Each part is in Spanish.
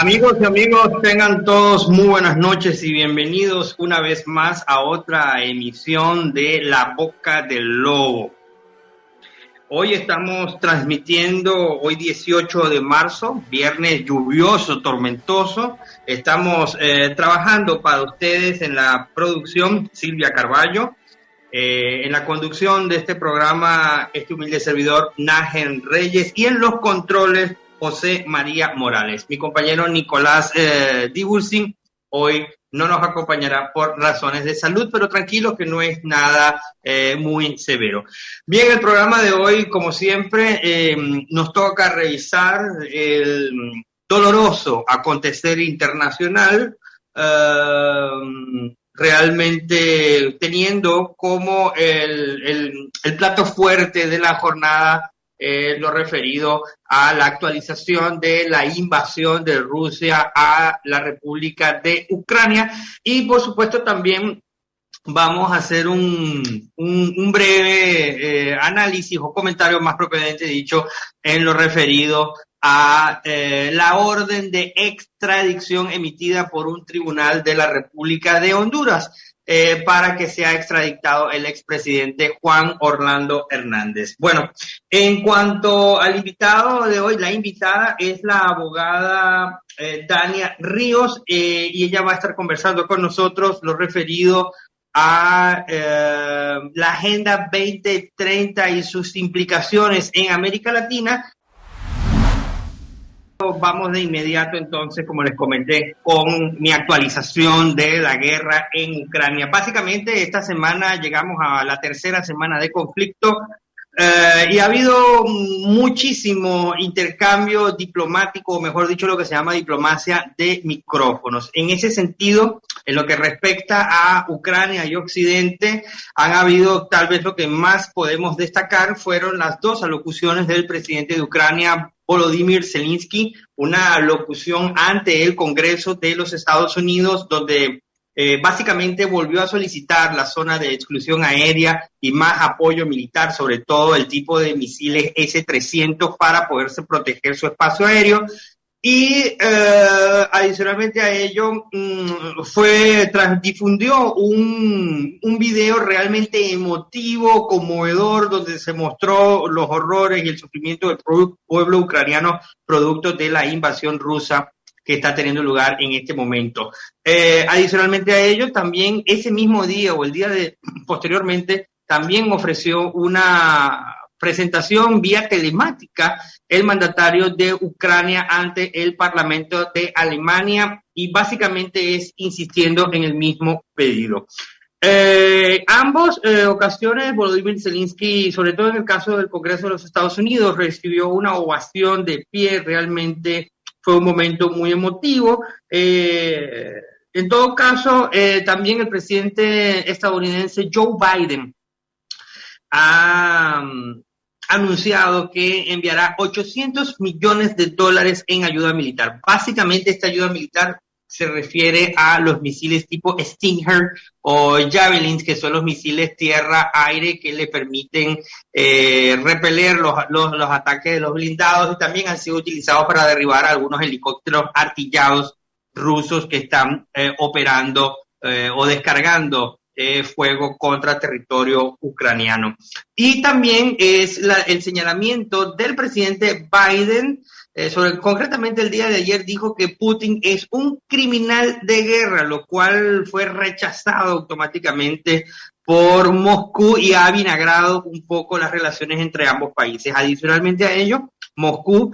Amigos y amigos, tengan todos muy buenas noches y bienvenidos una vez más a otra emisión de La Boca del Lobo. Hoy estamos transmitiendo, hoy 18 de marzo, viernes lluvioso, tormentoso. Estamos trabajando para ustedes en la producción Silvia Carballo, en la conducción de este programa, este humilde servidor Nagen Reyes, y en los controles José María Morales. Mi compañero Nicolás Dibulsin hoy no nos acompañará por razones de salud, pero tranquilo que no es nada muy severo. Bien, el programa de hoy, como siempre, nos toca revisar el doloroso acontecer internacional, realmente teniendo como el plato fuerte de la jornada lo referido a la actualización de la invasión de Rusia a la República de Ucrania, y por supuesto también vamos a hacer un breve análisis o comentario, más propiamente dicho, en lo referido a la orden de extradición emitida por un tribunal de la República de Honduras para que sea extraditado el expresidente Juan Orlando Hernández. Bueno, en cuanto al invitado de hoy, la invitada es la abogada Dania Ríos, y ella va a estar conversando con nosotros lo referido a la Agenda 2030 y sus implicaciones en América Latina. Vamos de inmediato entonces, como les comenté, con mi actualización de la guerra en Ucrania. Básicamente esta semana llegamos a la tercera semana de conflicto y ha habido muchísimo intercambio diplomático, o mejor dicho, lo que se llama diplomacia de micrófonos. En ese sentido, en lo que respecta a Ucrania y Occidente, han habido, tal vez lo que más podemos destacar fueron las dos alocuciones del presidente de Ucrania, Volodymyr Zelensky, una locución ante el Congreso de los Estados Unidos, donde básicamente volvió a solicitar la zona de exclusión aérea y más apoyo militar, sobre todo el tipo de misiles S-300 para poderse proteger su espacio aéreo. Y adicionalmente a ello, difundió un video realmente emotivo, conmovedor, donde se mostró los horrores y el sufrimiento del pueblo ucraniano producto de la invasión rusa que está teniendo lugar en este momento. Adicionalmente a ello, también ese mismo día o el día posteriormente, también ofreció una presentación vía telemática el mandatario de Ucrania ante el Parlamento de Alemania, y básicamente es insistiendo en el mismo pedido. Ambos ocasiones, Volodymyr Zelensky, sobre todo en el caso del Congreso de los Estados Unidos, recibió una ovación de pie. Realmente fue un momento muy emotivo. En todo caso, también el presidente estadounidense Joe Biden ha anunciado que enviará $800 millones en ayuda militar. Básicamente esta ayuda militar se refiere a los misiles tipo Stinger o Javelins, que son los misiles tierra-aire que le permiten repeler los ataques de los blindados, y también han sido utilizados para derribar algunos helicópteros artillados rusos que están operando o descargando fuego contra territorio ucraniano. Y también es el señalamiento del presidente Biden, concretamente el día de ayer dijo que Putin es un criminal de guerra, lo cual fue rechazado automáticamente por Moscú y ha avinagrado un poco las relaciones entre ambos países. Adicionalmente a ello, Moscú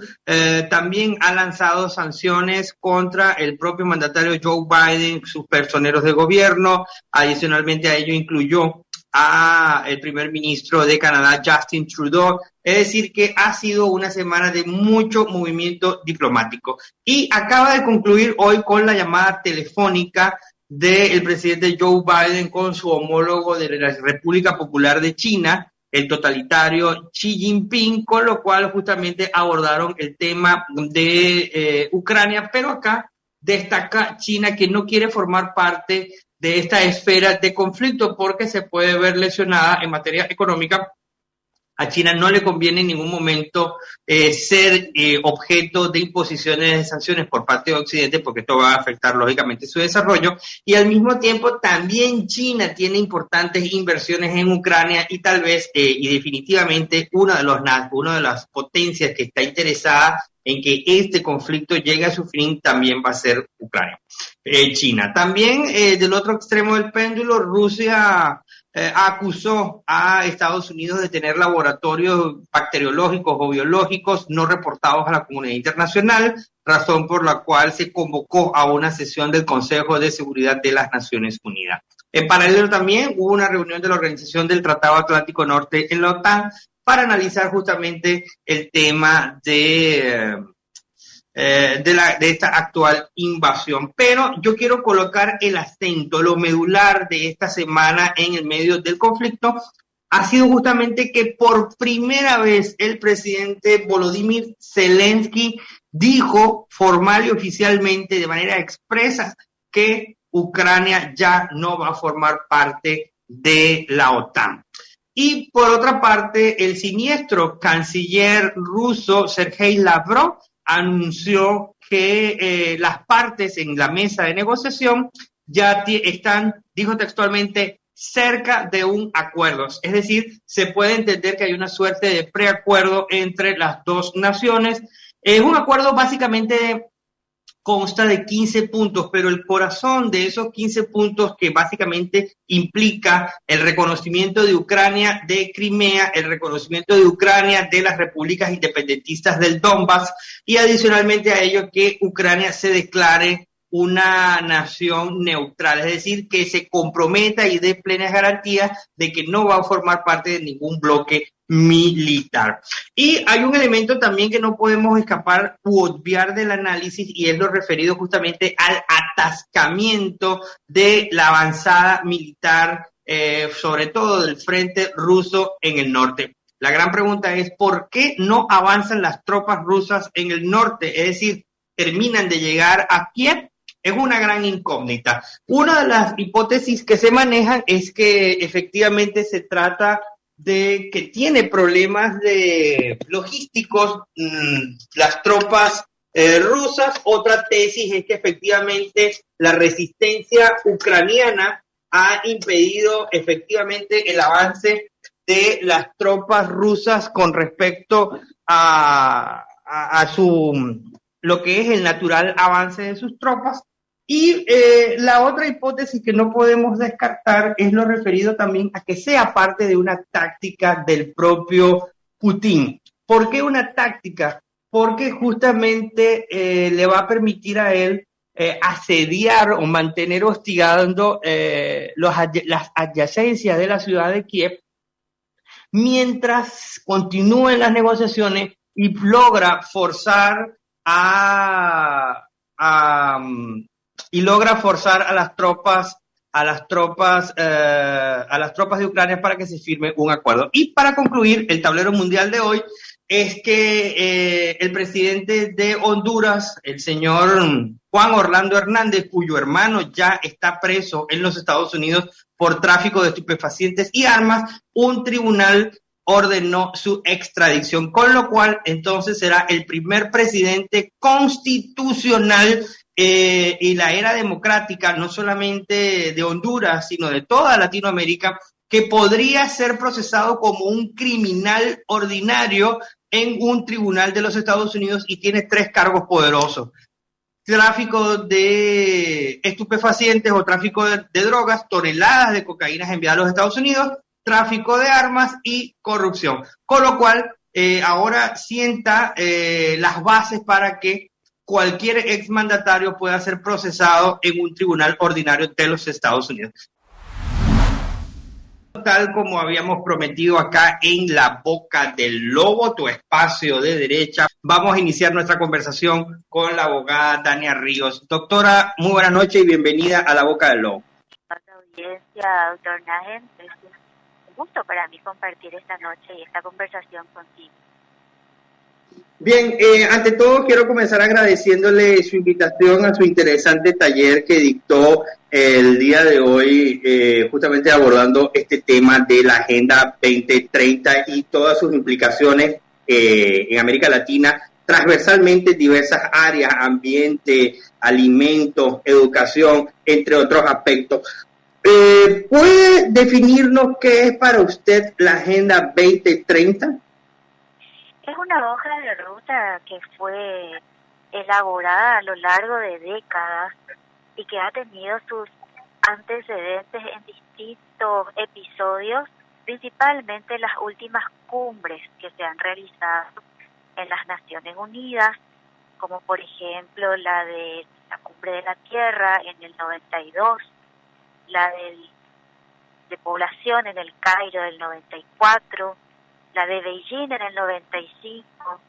también ha lanzado sanciones contra el propio mandatario Joe Biden, sus personeros de gobierno. Adicionalmente a ello incluyó a el primer ministro de Canadá, Justin Trudeau. Es decir, que ha sido una semana de mucho movimiento diplomático. Y acaba de concluir hoy con la llamada telefónica del presidente Joe Biden con su homólogo de la República Popular de China, el totalitario Xi Jinping, con lo cual justamente abordaron el tema de Ucrania, pero acá destaca China, que no quiere formar parte de esta esfera de conflicto porque se puede ver lesionada en materia económica A China no le conviene en ningún momento ser objeto de imposiciones de sanciones por parte de Occidente, porque esto va a afectar lógicamente su desarrollo, y al mismo tiempo también China tiene importantes inversiones en Ucrania y tal vez y definitivamente una de las potencias que está interesada en que este conflicto llegue a su fin también va a ser Ucrania. China. También del otro extremo del péndulo, Rusia acusó a Estados Unidos de tener laboratorios bacteriológicos o biológicos no reportados a la comunidad internacional, razón por la cual se convocó a una sesión del Consejo de Seguridad de las Naciones Unidas. En paralelo también hubo una reunión de la Organización del Tratado Atlántico Norte en la OTAN para analizar justamente el tema de esta actual invasión. Pero yo quiero colocar el acento, lo medular de esta semana en el medio del conflicto ha sido justamente que por primera vez el presidente Volodymyr Zelensky dijo formal y oficialmente de manera expresa que Ucrania ya no va a formar parte de la OTAN. Y por otra parte, el siniestro canciller ruso Sergei Lavrov anunció que las partes en la mesa de negociación ya están, dijo textualmente, cerca de un acuerdo. Es decir, se puede entender que hay una suerte de preacuerdo entre las dos naciones. Es un acuerdo básicamente consta de 15 puntos, pero el corazón de esos 15 puntos que básicamente implica el reconocimiento de Ucrania de Crimea, el reconocimiento de Ucrania de las repúblicas independentistas del Donbass y adicionalmente a ello que Ucrania se declare una nación neutral, es decir, que se comprometa y dé plenas garantías de que no va a formar parte de ningún bloque militar. Y hay un elemento también que no podemos escapar u obviar del análisis y es lo referido justamente al atascamiento de la avanzada militar, sobre todo del frente ruso en el norte. La gran pregunta es, ¿por qué no avanzan las tropas rusas en el norte? Es decir, ¿terminan de llegar a Kiev? Es una gran incógnita. Una de las hipótesis que se manejan es que efectivamente se trata de que tiene problemas de logísticos las tropas rusas. Otra tesis es que efectivamente la resistencia ucraniana ha impedido efectivamente el avance de las tropas rusas con respecto a su lo que es el natural avance de sus tropas. Y la otra hipótesis que no podemos descartar es lo referido también a que sea parte de una táctica del propio Putin. ¿Por qué una táctica? Porque justamente le va a permitir a él asediar o mantener hostigando las adyacencias de la ciudad de Kiev mientras continúen las negociaciones y logra forzar y logra forzar a las tropas de Ucrania para que se firme un acuerdo. Y para concluir, el tablero mundial de hoy es que el presidente de Honduras, el señor Juan Orlando Hernández, cuyo hermano ya está preso en los Estados Unidos por tráfico de estupefacientes y armas, un tribunal ordenó su extradición, con lo cual entonces será el primer presidente constitucional y la era democrática, no solamente de Honduras, sino de toda Latinoamérica, que podría ser procesado como un criminal ordinario en un tribunal de los Estados Unidos y tiene 3 cargos poderosos: tráfico de estupefacientes o tráfico de drogas, toneladas de cocaína enviadas a los Estados Unidos, tráfico de armas y corrupción. Con lo cual, ahora sienta las bases para que cualquier exmandatario pueda ser procesado en un tribunal ordinario de los Estados Unidos. Tal como habíamos prometido acá en La Boca del Lobo, tu espacio de derecha, vamos a iniciar nuestra conversación con la abogada Tania Ríos. Doctora, muy buenas noches y bienvenida a La Boca del Lobo. La audiencia, doctor Najem, es un gusto para mí compartir esta noche y esta conversación contigo. Bien, ante todo quiero comenzar agradeciéndole su invitación a su interesante taller que dictó el día de hoy, justamente abordando este tema de la Agenda 2030 y todas sus implicaciones en América Latina, transversalmente en diversas áreas, ambiente, alimentos, educación, entre otros aspectos. ¿Puede definirnos qué es para usted la Agenda 2030? Es una hoja de ruta que fue elaborada a lo largo de décadas y que ha tenido sus antecedentes en distintos episodios, principalmente las últimas cumbres que se han realizado en las Naciones Unidas, como por ejemplo la de la Cumbre de la Tierra en el 92, la de población en el Cairo del 94, la de Beijing en el 95,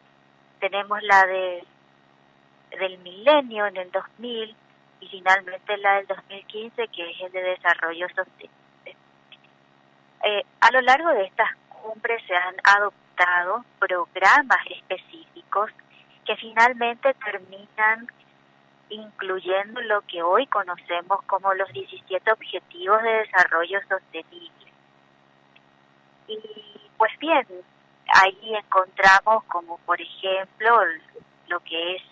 tenemos la del milenio en el 2000 y finalmente la del 2015, que es el de desarrollo sostenible. A lo largo de estas cumbres se han adoptado programas específicos que finalmente terminan incluyendo lo que hoy conocemos como los 17 Objetivos de Desarrollo Sostenible. Y pues bien, ahí encontramos como por ejemplo lo que es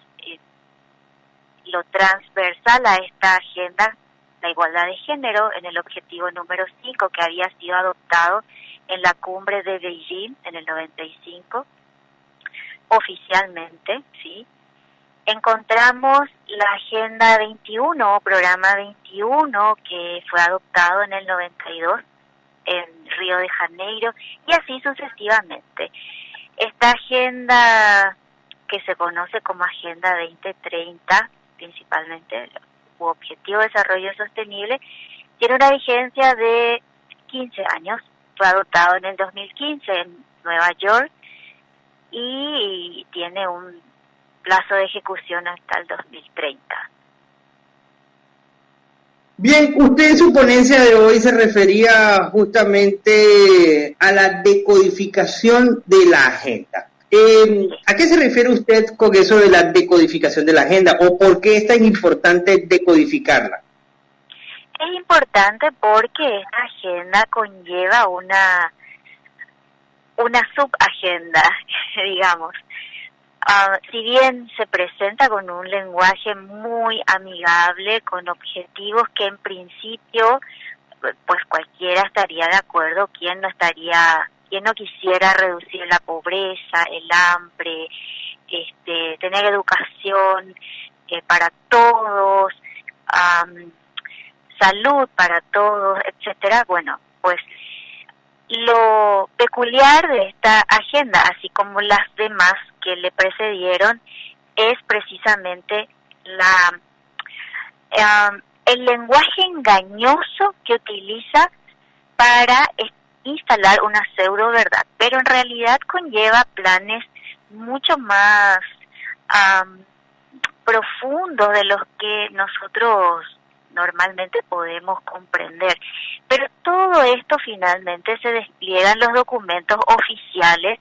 lo transversal a esta agenda, la igualdad de género, en el objetivo número 5 que había sido adoptado en la cumbre de Beijing en el 95, oficialmente, ¿sí? Encontramos la Agenda 21 o Programa 21 que fue adoptado en el 92 en Río de Janeiro y así sucesivamente. Esta agenda que se conoce como Agenda 2030, principalmente u Objetivo de Desarrollo Sostenible, tiene una vigencia de 15 años. Fue adoptado en el 2015 en Nueva York y tiene un plazo de ejecución hasta el 2030. Bien, usted en su ponencia de hoy se refería justamente a la decodificación de la agenda. ¿A qué se refiere usted con eso de la decodificación de la agenda o por qué es tan importante decodificarla? Es importante porque esta agenda conlleva una subagenda, digamos. Si bien se presenta con un lenguaje muy amigable, con objetivos que en principio, pues cualquiera estaría de acuerdo, quién no quisiera reducir la pobreza, el hambre, tener educación para todos, salud para todos, etcétera. Bueno, pues lo peculiar de esta agenda, así como las demás que le precedieron, es precisamente el lenguaje engañoso que utiliza para instalar una pseudo verdad, pero en realidad conlleva planes mucho más profundos de los que nosotros normalmente podemos comprender. Pero todo esto finalmente se despliega en los documentos oficiales,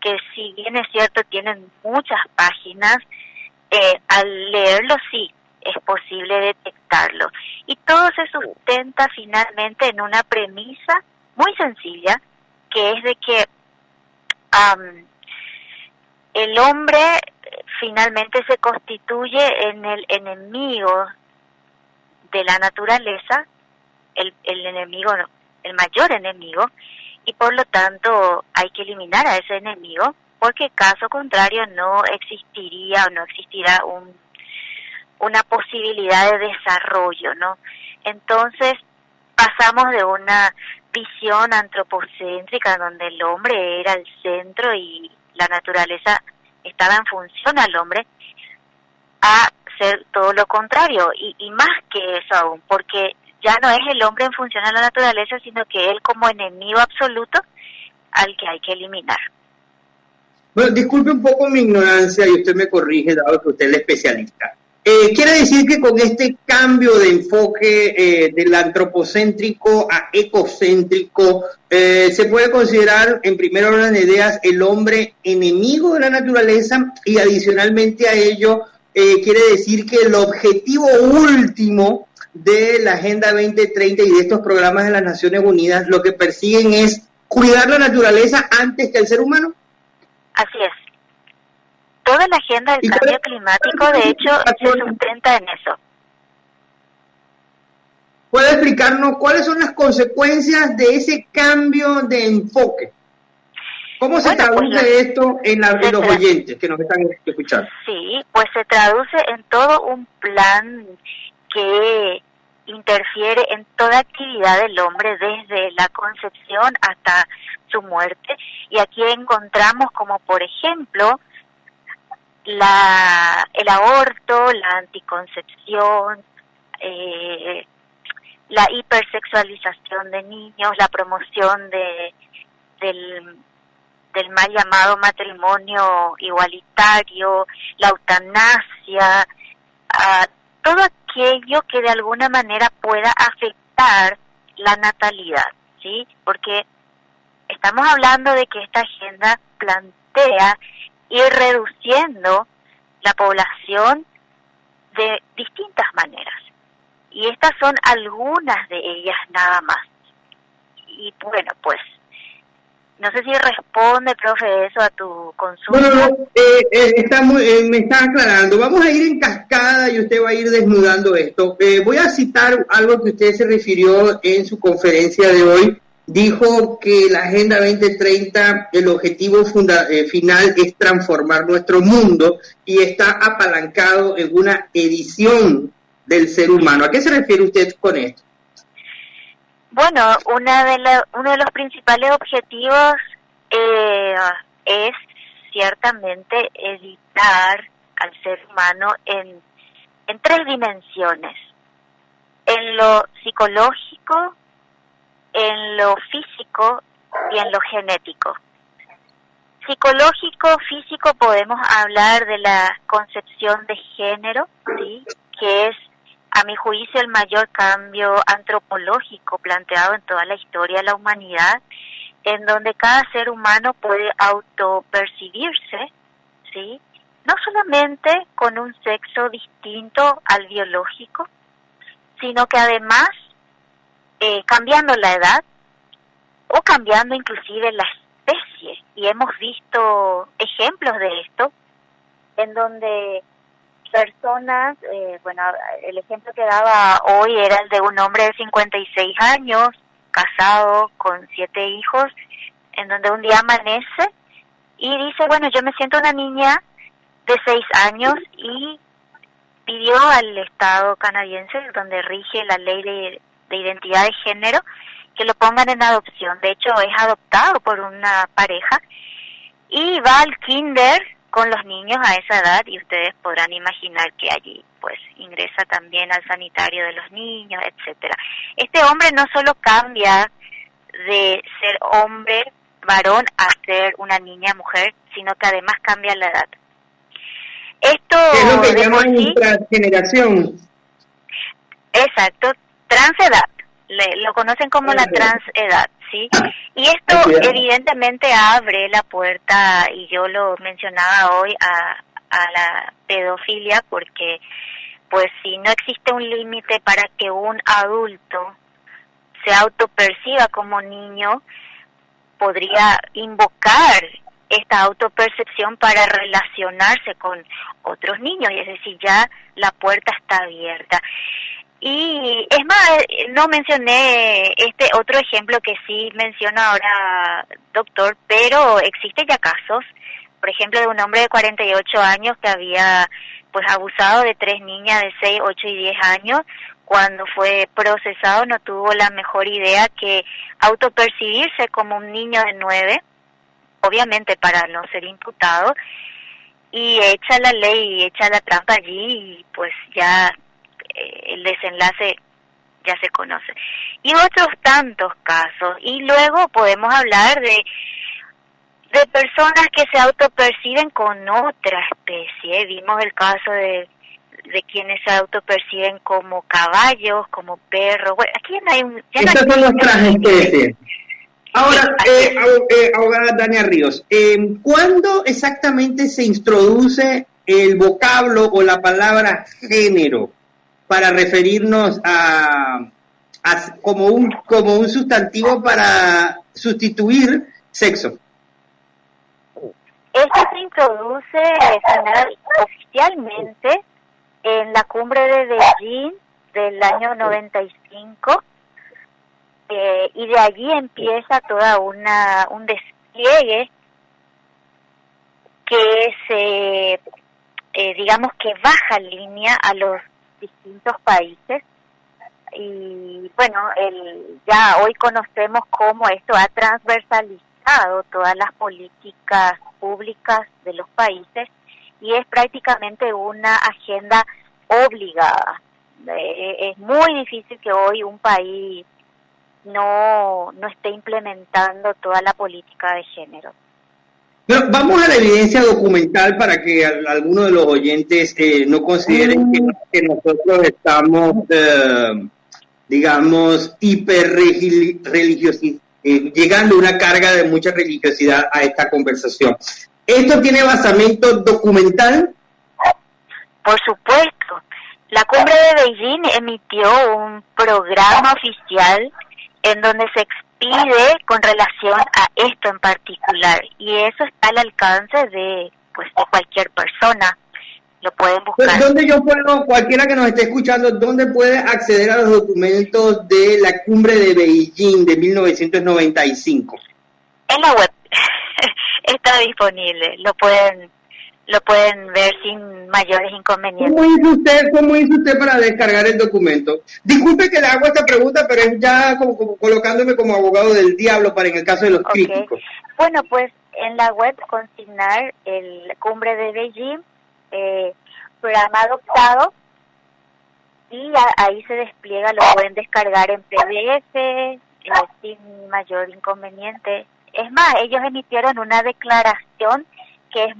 que si bien es cierto tienen muchas páginas, al leerlo sí es posible detectarlo. Y todo se sustenta finalmente en una premisa muy sencilla, que es de que el hombre finalmente se constituye en el enemigo de la naturaleza, el enemigo, el mayor enemigo, y por lo tanto hay que eliminar a ese enemigo, porque caso contrario no existiría o no existirá una posibilidad de desarrollo, ¿no? Entonces pasamos de una visión antropocéntrica donde el hombre era el centro y la naturaleza estaba en función al hombre, a ser todo lo contrario, y más que eso aún, porque ya no es el hombre en función a la naturaleza, sino que él como enemigo absoluto al que hay que eliminar. Bueno, disculpe un poco mi ignorancia y usted me corrige, dado que usted es el especialista. Quiere decir que con este cambio de enfoque del antropocéntrico a ecocéntrico, se puede considerar en primer orden de ideas el hombre enemigo de la naturaleza y adicionalmente a ello quiere decir que el objetivo último de la Agenda 2030 y de estos programas de las Naciones Unidas lo que persiguen es cuidar la naturaleza antes que el ser humano. Así es. Toda la agenda del cambio climático, de hecho, se sustenta en eso. ¿Puede explicarnos cuáles son las consecuencias de ese cambio de enfoque? ¿Cómo se traduce esto en los oyentes que nos están escuchando? Sí, pues se traduce en todo un plan que interfiere en toda actividad del hombre desde la concepción hasta su muerte. Y aquí encontramos como, por ejemplo, el aborto, la anticoncepción, la hipersexualización de niños, la promoción del mal llamado matrimonio igualitario, la eutanasia, todo aquello que de alguna manera pueda afectar la natalidad, ¿sí? Porque estamos hablando de que esta agenda plantea ir reduciendo la población de distintas maneras. Y estas son algunas de ellas nada más. Y bueno, pues, no sé si responde, profe, eso a tu consulta. No, me está aclarando. Vamos a ir en cascada y usted va a ir desnudando esto. Voy a citar algo que usted se refirió en su conferencia de hoy. Dijo que la Agenda 2030, el objetivo final es transformar nuestro mundo y está apalancado en una edición del ser humano. ¿A qué se refiere usted con esto? Bueno, uno de los principales objetivos es ciertamente editar al ser humano en 3 dimensiones: en lo psicológico, en lo físico y en lo genético. Psicológico, físico, podemos hablar de la concepción de género, ¿sí? Que es, a mi juicio, el mayor cambio antropológico planteado en toda la historia de la humanidad, en donde cada ser humano puede autopercibirse, ¿sí? No solamente con un sexo distinto al biológico, sino que además cambiando la edad o cambiando inclusive la especie. Y hemos visto ejemplos de esto en donde personas, el ejemplo que daba hoy era el de un hombre de 56 años, casado con 7 hijos, en donde un día amanece y dice, bueno, yo me siento una niña de 6 años, y pidió al Estado canadiense, donde rige la ley de identidad de género, que lo pongan en adopción. De hecho, es adoptado por una pareja y va al kinder con los niños a esa edad, y ustedes podrán imaginar que allí pues ingresa también al sanitario de los niños, etcétera. Este hombre no solo cambia de ser hombre, varón, a ser una niña, mujer, sino que además cambia la edad. Esto es lo que llaman transgeneración. Exacto, transedad. Lo conocen como la transedad, ¿sí? Y esto evidentemente abre la puerta, y yo lo mencionaba hoy, a la pedofilia, porque pues si no existe un límite para que un adulto se autoperciba como niño, podría invocar esta autopercepción para relacionarse con otros niños, y es decir, ya la puerta está abierta. Y es más, no mencioné este otro ejemplo que sí menciona ahora, doctor, pero existen ya casos, por ejemplo, de un hombre de 48 años que había pues abusado de 3 niñas de 6, 8 y 10 años. Cuando fue procesado no tuvo la mejor idea que autopercibirse como un niño de 9, obviamente para no ser imputado, y echa la ley, echa la trampa allí, y pues ya el desenlace ya se conoce. Y otros tantos casos. Y luego podemos hablar de personas que se autoperciben con otra especie. Vimos el caso de de quienes se autoperciben como caballos, como perros. Bueno, aquí no hay un... Estas son nuestras especies. Ahora, abogada Dania Ríos, ¿cuándo exactamente se introduce el vocablo o la palabra género para referirnos a como un sustantivo para sustituir sexo? Esto se introduce oficialmente en la cumbre de Beijing del año 95, y de allí empieza toda un despliegue que digamos que baja línea a los distintos países. Y bueno, ya hoy conocemos cómo esto ha transversalizado todas las políticas públicas de los países y es prácticamente una agenda obligada. Es muy difícil que hoy un país no esté implementando toda la política de género. Bueno, vamos a la evidencia documental para que algunos de los oyentes no consideren que nosotros estamos, digamos, llegando a una carga de mucha religiosidad a esta conversación. ¿Esto tiene basamento documental? Por supuesto. La cumbre de Beijing emitió un programa oficial en donde se expide con relación a esto en particular, y eso está al alcance de cualquier persona. Lo pueden buscar. ¿Dónde yo puedo, cualquiera que nos esté escuchando, dónde puede acceder a los documentos de la cumbre de Beijing de 1995? En la web está disponible, lo pueden ver sin mayores inconvenientes. ¿Cómo hizo usted para descargar el documento? Disculpe que le hago esta pregunta, pero es ya como colocándome como abogado del diablo para en el caso de los críticos. Bueno, pues en la web consignar el cumbre de Beijing, programa adoptado, y ahí se despliega, lo pueden descargar en PDF sin mayor inconveniente. Es más, ellos emitieron una declaración que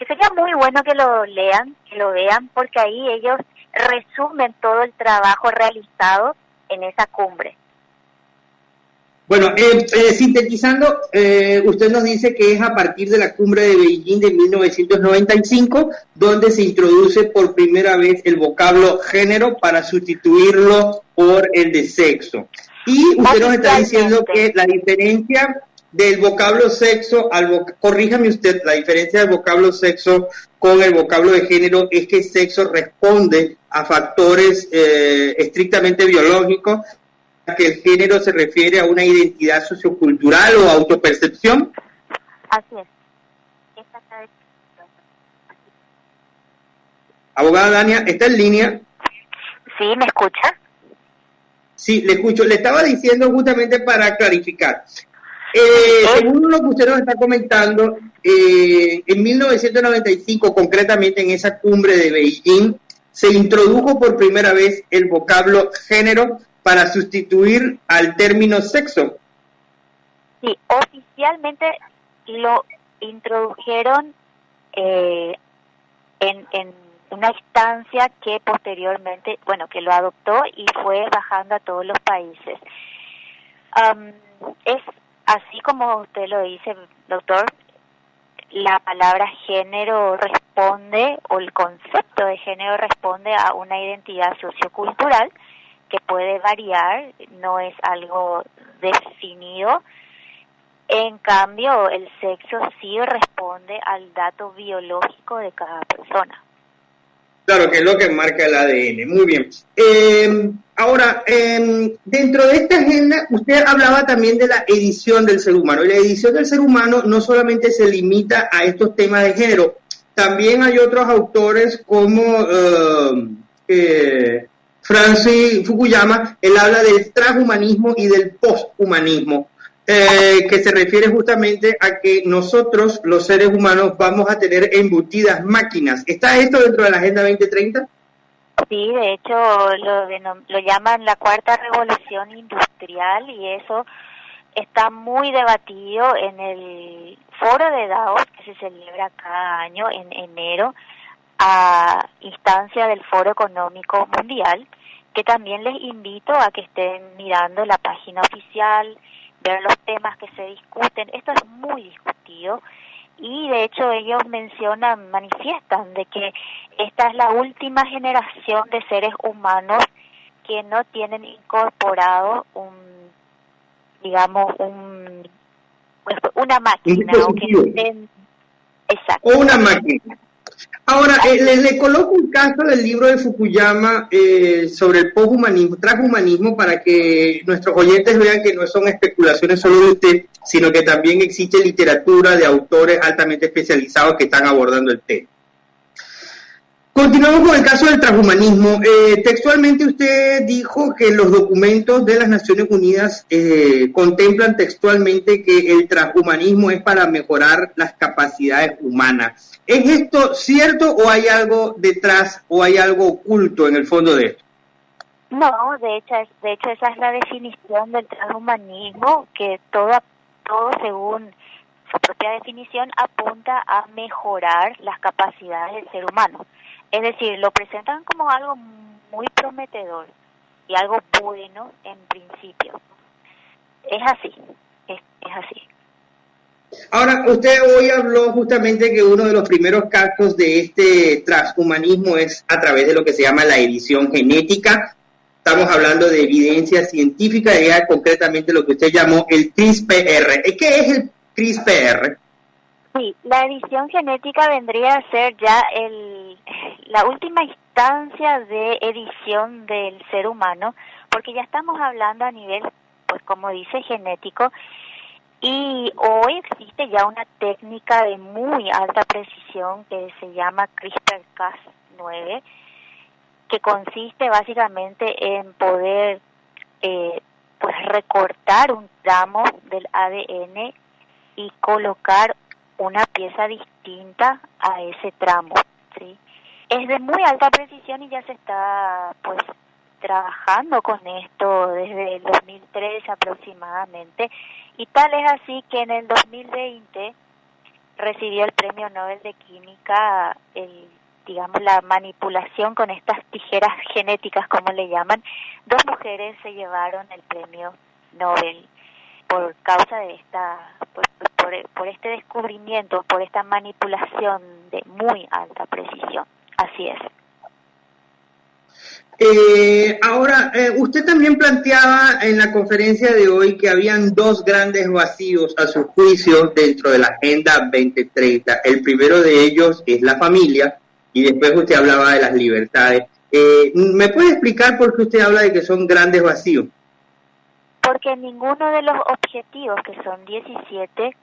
sería muy bueno que lo lean, que lo vean, porque ahí ellos resumen todo el trabajo realizado en esa cumbre. Bueno, sintetizando, usted nos dice que es a partir de la cumbre de Beijing de 1995 donde se introduce por primera vez el vocablo género para sustituirlo por el de sexo. Y usted nos está diciendo que la diferencia del vocablo sexo, corríjame usted, la diferencia del vocablo sexo con el vocablo de género es que sexo responde a factores estrictamente biológicos, que el género se refiere a una identidad sociocultural o autopercepción. Así es. Abogada Dania, ¿está en línea? Sí, ¿me escucha? Sí, le escucho. Le estaba diciendo justamente para clarificar. Según lo que usted nos está comentando, en 1995, concretamente en esa cumbre de Beijing, se introdujo por primera vez el vocablo género para sustituir al término sexo. Sí, oficialmente lo introdujeron en una instancia que posteriormente, que lo adoptó y fue bajando a todos los países. Es así como usted lo dice, doctor, la palabra género responde, o el concepto de género responde a una identidad sociocultural que puede variar, no es algo definido. En cambio, el sexo sí responde al dato biológico de cada persona. Claro, que es lo que marca el ADN. Muy bien. Ahora, dentro de esta agenda, usted hablaba también de la edición del ser humano. Y la edición del ser humano no solamente se limita a estos temas de género, también hay otros autores como Francis Fukuyama. Él habla del transhumanismo y del posthumanismo, que se refiere justamente a que nosotros, los seres humanos, vamos a tener embutidas máquinas. ¿Está esto dentro de la Agenda 2030? Sí, de hecho lo llaman la cuarta revolución industrial, y eso está muy debatido en el foro de Davos que se celebra cada año en enero. a instancia del Foro Económico Mundial, que también les invito a que estén mirando la página oficial, ver los temas que se discuten. Esto es muy discutido y de hecho ellos manifiestan de que esta es la última generación de seres humanos que no tienen incorporado una máquina o que estén, exacto, o una máquina. Ahora, le coloco un caso del libro de Fukuyama sobre el poshumanismo, transhumanismo, para que nuestros oyentes vean que no son especulaciones solo de usted, sino que también existe literatura de autores altamente especializados que están abordando el tema. Continuamos con el caso del transhumanismo. Textualmente usted dijo que los documentos de las Naciones Unidas contemplan textualmente que el transhumanismo es para mejorar las capacidades humanas. ¿Es esto cierto o hay algo detrás o hay algo oculto en el fondo de esto? No, de hecho esa es la definición del transhumanismo, que todo según su propia definición apunta a mejorar las capacidades del ser humano. Es decir, lo presentan como algo muy prometedor y algo bueno en principio. Es así, es así. Ahora, usted hoy habló justamente que uno de los primeros casos de este transhumanismo es a través de lo que se llama la edición genética. Estamos hablando de evidencia científica y ya concretamente lo que usted llamó el CRISPR. ¿Qué es el CRISPR? Sí, la edición genética vendría a ser ya la última instancia de edición del ser humano, porque ya estamos hablando a nivel, pues como dice, genético, y hoy existe ya una técnica de muy alta precisión que se llama CRISPR-Cas9, que consiste básicamente en poder pues recortar un tramo del ADN y colocar una pieza distinta a ese tramo, ¿sí? Es de muy alta precisión y ya se está pues trabajando con esto desde el 2013 aproximadamente, y tal es así que en el 2020 recibió el Premio Nobel de Química, la manipulación con estas tijeras genéticas, como le llaman. 2 mujeres se llevaron el Premio Nobel por causa de por este descubrimiento, por esta manipulación de muy alta precisión. Así es. Ahora, usted también planteaba en la conferencia de hoy que habían 2 grandes vacíos a su juicio dentro de la Agenda 2030. El primero de ellos es la familia y después usted hablaba de las libertades. ¿Me puede explicar por qué usted habla de que son grandes vacíos? Porque ninguno de los objetivos, que son 17,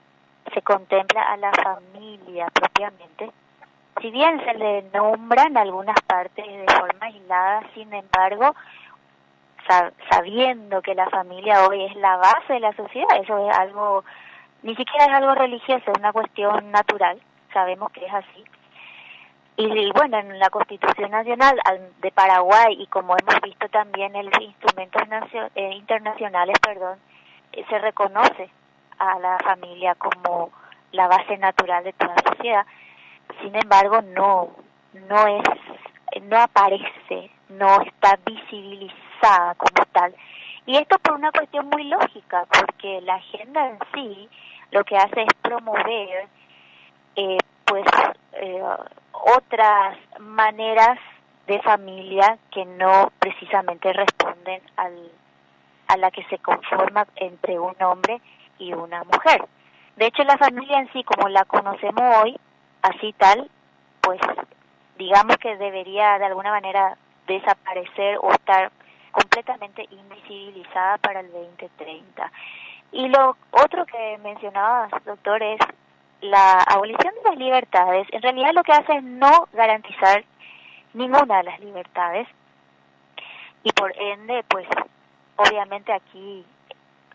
se contempla a la familia propiamente. Si bien se le nombra en algunas partes de forma aislada, sin embargo, sabiendo que la familia hoy es la base de la sociedad, eso es algo, ni siquiera es algo religioso, es una cuestión natural, sabemos que es así. Y bueno, en la Constitución Nacional de Paraguay, y como hemos visto también en los instrumentos internacionales, se reconoce a la familia como la base natural de toda sociedad. Sin embargo, no aparece, no está visibilizada como tal. Y esto por una cuestión muy lógica, porque la agenda en sí lo que hace es promover otras maneras de familia que no precisamente responden a la que se conforma entre un hombre y una mujer. De hecho, la familia en sí, como la conocemos hoy, así tal, pues digamos que debería de alguna manera desaparecer o estar completamente invisibilizada para el 2030. Y lo otro que mencionaba, doctor, es la abolición de las libertades. En realidad lo que hace es no garantizar ninguna de las libertades, y por ende, pues obviamente aquí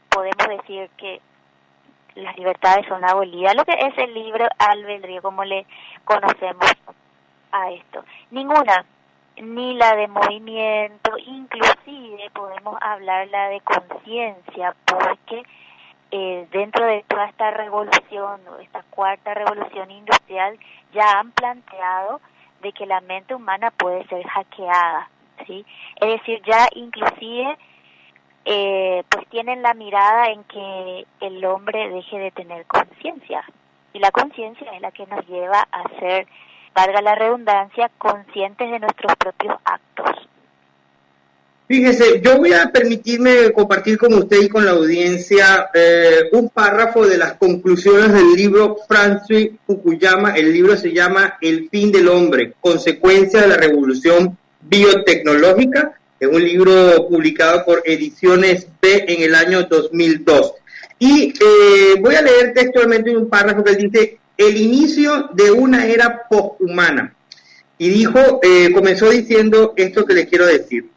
podemos decir que las libertades son abolidas, lo que es el libre albedrío, como le conocemos a esto. Ninguna, ni la de movimiento, inclusive podemos hablar la de conciencia, porque dentro de toda esta revolución, esta 4ª revolución industrial, ya han planteado de que la mente humana puede ser hackeada, ¿sí? Es decir, ya inclusive pues tienen la mirada en que el hombre deje de tener conciencia, y la conciencia es la que nos lleva a ser, valga la redundancia, conscientes de nuestros propios actos. Fíjese, yo voy a permitirme compartir con usted y con la audiencia un párrafo de las conclusiones del libro Francis Fukuyama. El libro se llama El fin del hombre, consecuencia de la revolución biotecnológica. Es un libro publicado por Ediciones B en el año 2002. Y voy a leer textualmente un párrafo que dice: el inicio de una era posthumana. Y comenzó diciendo esto que le quiero decir.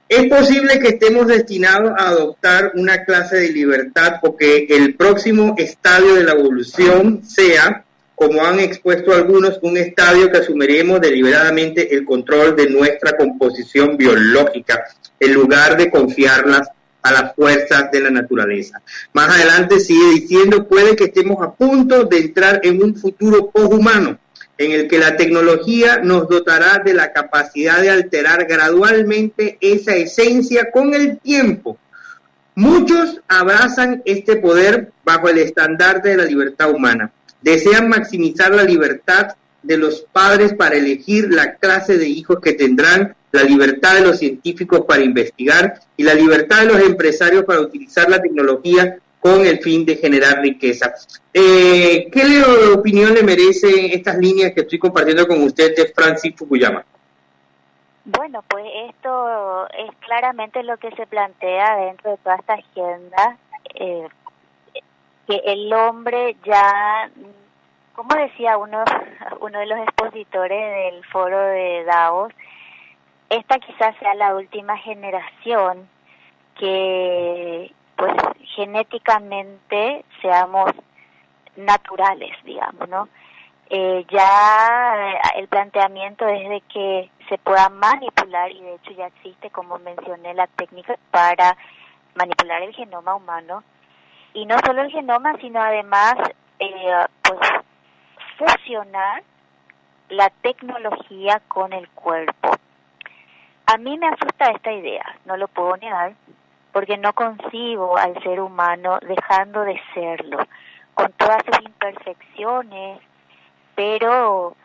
Es posible que estemos destinados a adoptar una clase de libertad o que el próximo estadio de la evolución sea, como han expuesto algunos, un estadio que asumiremos deliberadamente el control de nuestra composición biológica, en lugar de confiarlas a las fuerzas de la naturaleza. Más adelante sigue diciendo, puede que estemos a punto de entrar en un futuro poshumano, en el que la tecnología nos dotará de la capacidad de alterar gradualmente esa esencia con el tiempo. Muchos abrazan este poder bajo el estandarte de la libertad humana. Desean maximizar la libertad de los padres para elegir la clase de hijos que tendrán, la libertad de los científicos para investigar y la libertad de los empresarios para utilizar la tecnología con el fin de generar riqueza. ¿Qué opinión le merecen estas líneas que estoy compartiendo con usted de Francis Fukuyama? Bueno, pues esto es claramente lo que se plantea dentro de toda esta agenda, que el hombre ya, como decía uno de los expositores del foro de Davos, esta quizás sea la última generación que pues genéticamente seamos naturales, digamos, ¿no? Ya el planteamiento es de que se pueda manipular, y de hecho ya existe, como mencioné, la técnica para manipular el genoma humano, y no solo el genoma, sino además pues fusionar la tecnología con el cuerpo. A mí me asusta esta idea, no lo puedo negar, porque no concibo al ser humano dejando de serlo, con todas sus imperfecciones, pero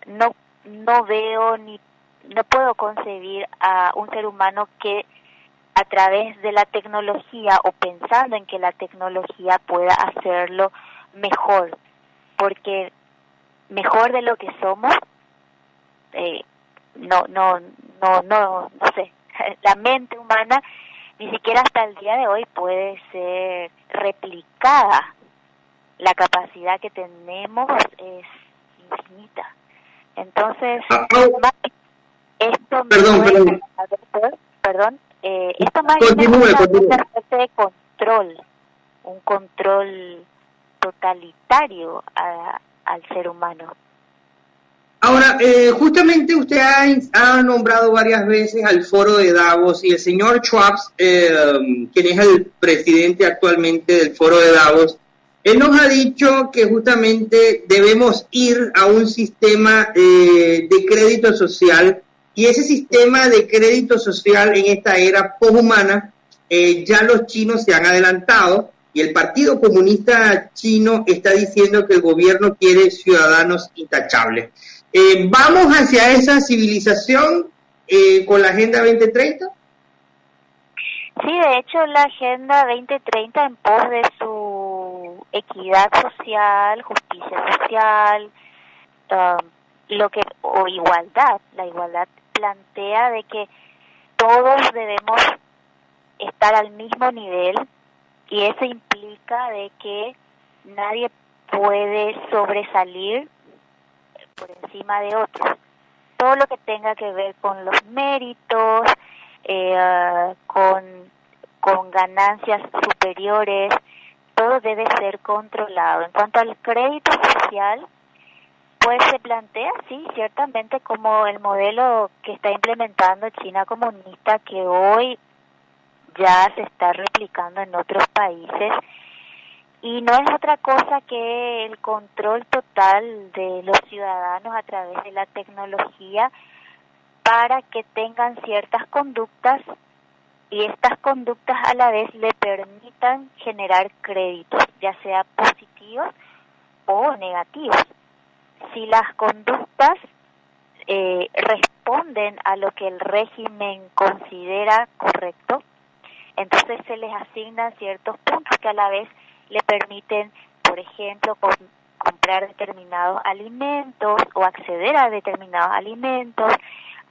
no veo no puedo concebir a un ser humano que a través de la tecnología, o pensando en que la tecnología pueda hacerlo mejor, porque mejor de lo que somos, no sé, la mente humana ni siquiera hasta el día de hoy puede ser replicada. La capacidad que tenemos es infinita. Entonces, esto esto más bien es una especie de control, un control totalitario al ser humano. Ahora, justamente usted ha nombrado varias veces al foro de Davos, y el señor Schwab, quien es el presidente actualmente del foro de Davos, él nos ha dicho que justamente debemos ir a un sistema de crédito social, y ese sistema de crédito social en esta era poshumana, ya los chinos se han adelantado, y el Partido Comunista Chino está diciendo que el gobierno quiere ciudadanos intachables. ¿Vamos hacia esa civilización con la Agenda 2030? Sí, de hecho la Agenda 2030, en pos de su equidad social, justicia social, o igualdad, la igualdad plantea de que todos debemos estar al mismo nivel, y eso implica de que nadie puede sobresalir por encima de otros. Todo lo que tenga que ver con los méritos, con ganancias superiores, todo debe ser controlado. En cuanto al crédito social, pues se plantea, sí, ciertamente, como el modelo que está implementando China comunista, que hoy ya se está replicando en otros países, y no es otra cosa que el control total de los ciudadanos a través de la tecnología para que tengan ciertas conductas y estas conductas a la vez le permitan generar créditos, ya sea positivos o negativos. Si las conductas responden a lo que el régimen considera correcto, entonces se les asignan ciertos puntos que a la vez le permiten, por ejemplo, comprar determinados alimentos o acceder a determinados alimentos,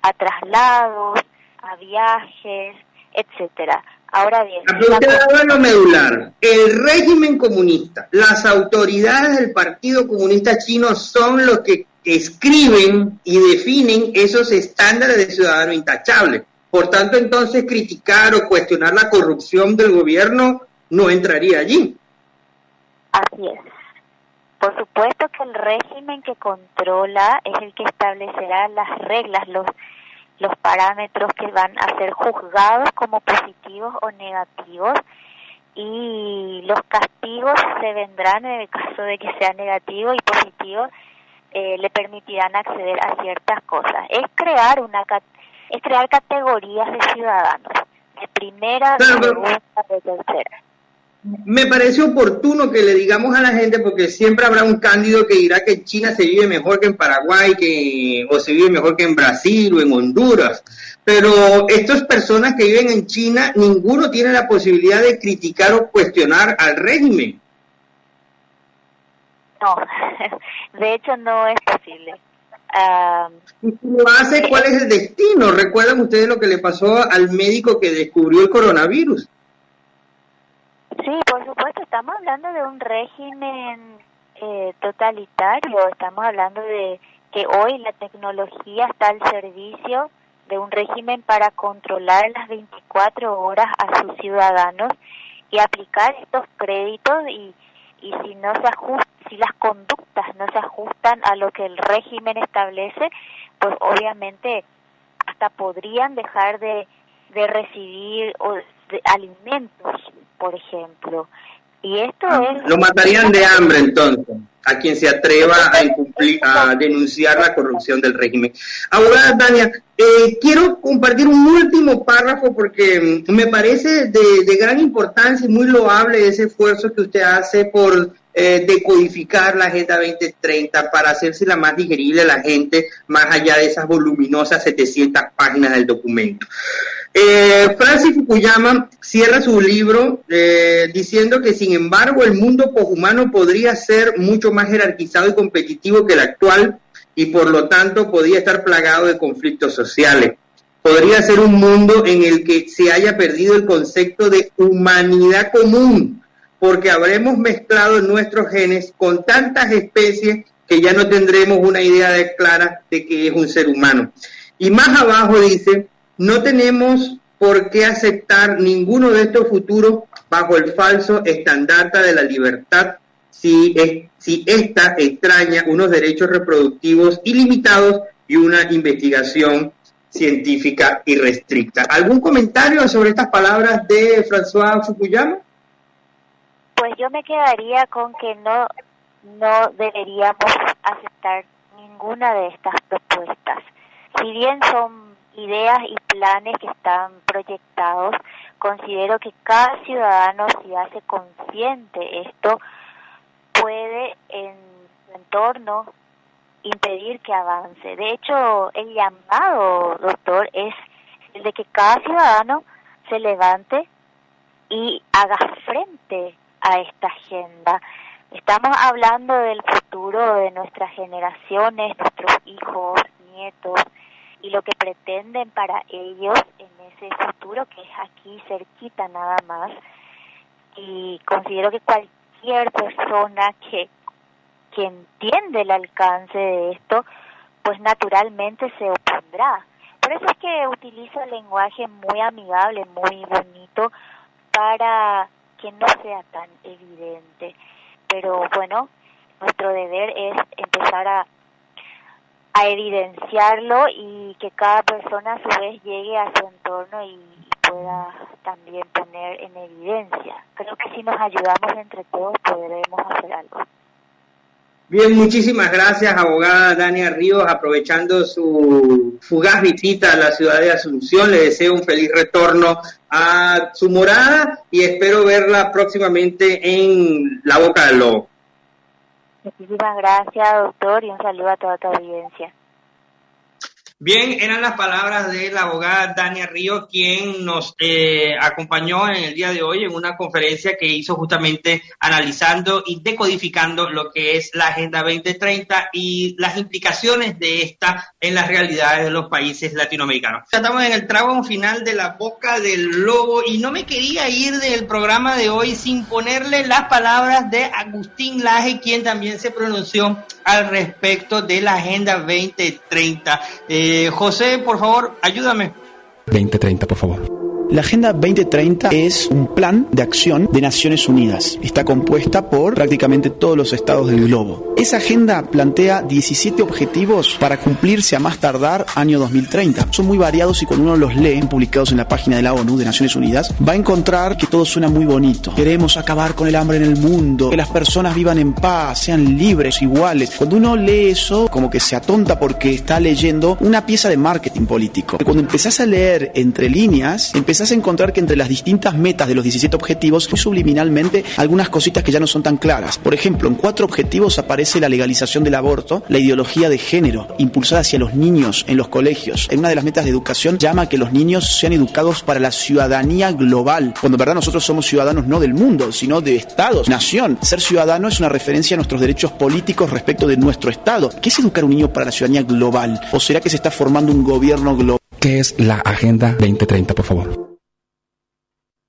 a traslados, a viajes, etcétera. Ahora bien, usted habla lo medular. El régimen comunista, las autoridades del Partido Comunista Chino son los que escriben y definen esos estándares de ciudadano intachable. Por tanto, entonces, criticar o cuestionar la corrupción del gobierno no entraría allí. Así es. Por supuesto que el régimen que controla es el que establecerá las reglas, los parámetros que van a ser juzgados como positivos o negativos, y los castigos se vendrán en el caso de que sea negativo, y positivo le permitirán acceder a ciertas cosas. Es crear categorías de ciudadanos, de primera, de segunda, de tercera. Me parece oportuno que le digamos a la gente, porque siempre habrá un cándido que dirá que en China se vive mejor que en Paraguay, o se vive mejor que en Brasil o en Honduras, pero estas personas que viven en China, ninguno tiene la posibilidad de criticar o cuestionar al régimen. No, de hecho no es posible. Lo hace, ¿cuál es el destino? ¿Recuerdan ustedes lo que le pasó al médico que descubrió el coronavirus? Sí, por supuesto, estamos hablando de un régimen totalitario, estamos hablando de que hoy la tecnología está al servicio de un régimen para controlar las 24 horas a sus ciudadanos y aplicar estos créditos, y si no se si las conductas no se ajustan a lo que el régimen establece, pues obviamente hasta podrían dejar de recibir alimentos, por ejemplo. Y esto lo matarían de hambre entonces a quien se atreva a denunciar la corrupción del régimen. Abogada Tania, quiero compartir un último párrafo porque me parece de gran importancia y muy loable ese esfuerzo que usted hace por decodificar la Agenda 2030 para hacérsela más digerible a la gente, más allá de esas voluminosas 700 páginas del documento. Francis Fukuyama cierra su libro diciendo que, sin embargo, el mundo poshumano podría ser mucho más jerarquizado y competitivo que el actual, y por lo tanto podría estar plagado de conflictos sociales. Podría ser un mundo en el que se haya perdido el concepto de humanidad común, porque habremos mezclado nuestros genes con tantas especies que ya no tendremos una idea clara de qué es un ser humano. Y más abajo dice: no tenemos por qué aceptar ninguno de estos futuros bajo el falso estandarte de la libertad si ésta extraña unos derechos reproductivos ilimitados y una investigación científica irrestricta. ¿Algún comentario sobre estas palabras de François Fukuyama? Pues yo me quedaría con que no deberíamos aceptar ninguna de estas propuestas. Si bien son ideas y planes que están proyectados, considero que cada ciudadano, si hace consciente esto, puede en su entorno impedir que avance. De hecho, el llamado, doctor, es el de que cada ciudadano se levante y haga frente a esta agenda. Estamos hablando del futuro de nuestras generaciones, nuestros hijos, nietos, y lo que pretenden para ellos en ese futuro que es aquí cerquita nada más. Y considero que cualquier persona que entiende el alcance de esto, pues naturalmente se opondrá. Por eso es que utilizo el lenguaje muy amigable, muy bonito, para que no sea tan evidente. Pero bueno, nuestro deber es empezar a evidenciarlo y que cada persona a su vez llegue a su entorno y pueda también poner en evidencia. Creo que si nos ayudamos entre todos podremos hacer algo. Bien, muchísimas gracias, abogada Dania Ríos. Aprovechando su fugaz visita a la ciudad de Asunción, le deseo un feliz retorno a su morada y espero verla próximamente en La Boca del Lobo. Muchísimas gracias, doctor, y un saludo a toda tu audiencia. Bien, eran las palabras de la abogada Dania Ríos, quien nos acompañó en el día de hoy en una conferencia que hizo justamente analizando y decodificando lo que es la Agenda 2030 y las implicaciones de esta en las realidades de los países latinoamericanos. Estamos en el tramo final de La Boca del Lobo y no me quería ir del programa de hoy sin ponerle las palabras de Agustín Laje, quien también se pronunció al respecto de la Agenda 2030. José, por favor, ayúdame. 2030, por favor. La Agenda 2030 es un plan de acción de Naciones Unidas. Está compuesta por prácticamente todos los estados del globo. Esa agenda plantea 17 objetivos para cumplirse a más tardar año 2030. Son muy variados y cuando uno los lee, publicados en la página de la ONU, de Naciones Unidas, va a encontrar que todo suena muy bonito. Queremos acabar con el hambre en el mundo, que las personas vivan en paz, sean libres, iguales. Cuando uno lee eso, como que se atonta porque está leyendo una pieza de marketing político. Cuando empezás a leer entre líneas, empezás a encontrar que entre las distintas metas de los 17 objetivos hay subliminalmente algunas cositas que ya no son tan claras. Por ejemplo, en 4 objetivos aparece la legalización del aborto, la ideología de género impulsada hacia los niños en los colegios. En una de las metas de educación llama a que los niños sean educados para la ciudadanía global, cuando en verdad nosotros somos ciudadanos no del mundo, sino de estados, nación. Ser ciudadano es una referencia a nuestros derechos políticos respecto de nuestro estado. ¿Qué es educar a un niño para la ciudadanía global? ¿O será que se está formando un gobierno global? ¿Qué es la Agenda 2030, por favor?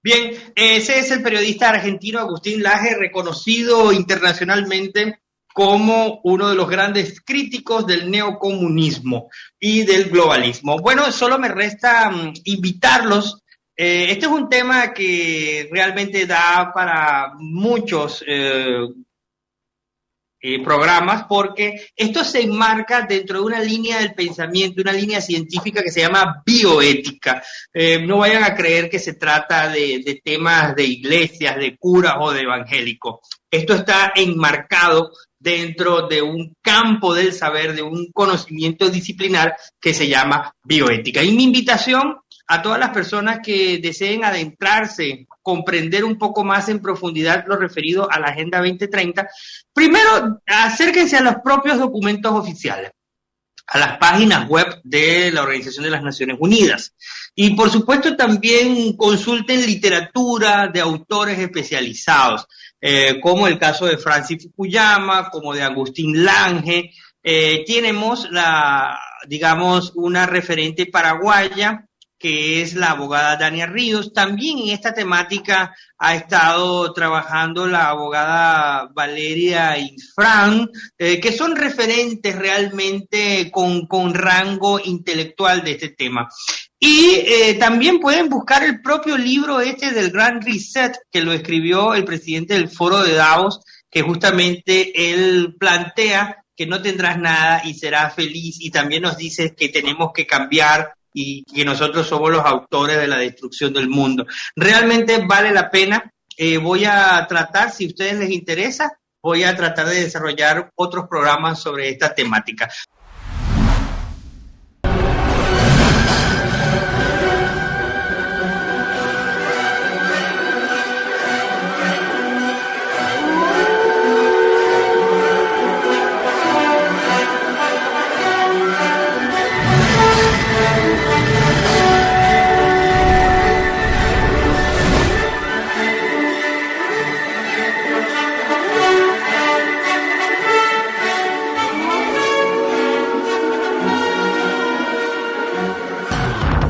Bien, ese es el periodista argentino Agustín Laje, reconocido internacionalmente como uno de los grandes críticos del neocomunismo y del globalismo. Bueno, solo me resta invitarlos. Este es un tema que realmente da para muchos programas, porque esto se enmarca dentro de una línea del pensamiento, una línea científica que se llama bioética. No vayan a creer que se trata de temas de iglesias, de curas o de evangélicos. Esto está enmarcado dentro de un campo del saber, de un conocimiento disciplinar que se llama bioética. Y mi invitación a todas las personas que deseen adentrarse, comprender un poco más en profundidad lo referido a la Agenda 2030, primero acérquense a los propios documentos oficiales, a las páginas web de la Organización de las Naciones Unidas. Y por supuesto también consulten literatura de autores especializados, como el caso de Francis Fukuyama, como de Agustín Lange. Tenemos una referente paraguaya, que es la abogada Dania Ríos. También en esta temática ha estado trabajando la abogada Valeria Infran, que son referentes realmente con rango intelectual de este tema. Y también pueden buscar el propio libro del Gran Reset, que lo escribió el presidente del Foro de Davos, que justamente él plantea que no tendrás nada y serás feliz, y también nos dice que tenemos que cambiar y que nosotros somos los autores de la destrucción del mundo. Realmente vale la pena. Voy a tratar, si a ustedes les interesa, voy a tratar de desarrollar otros programas sobre esta temática.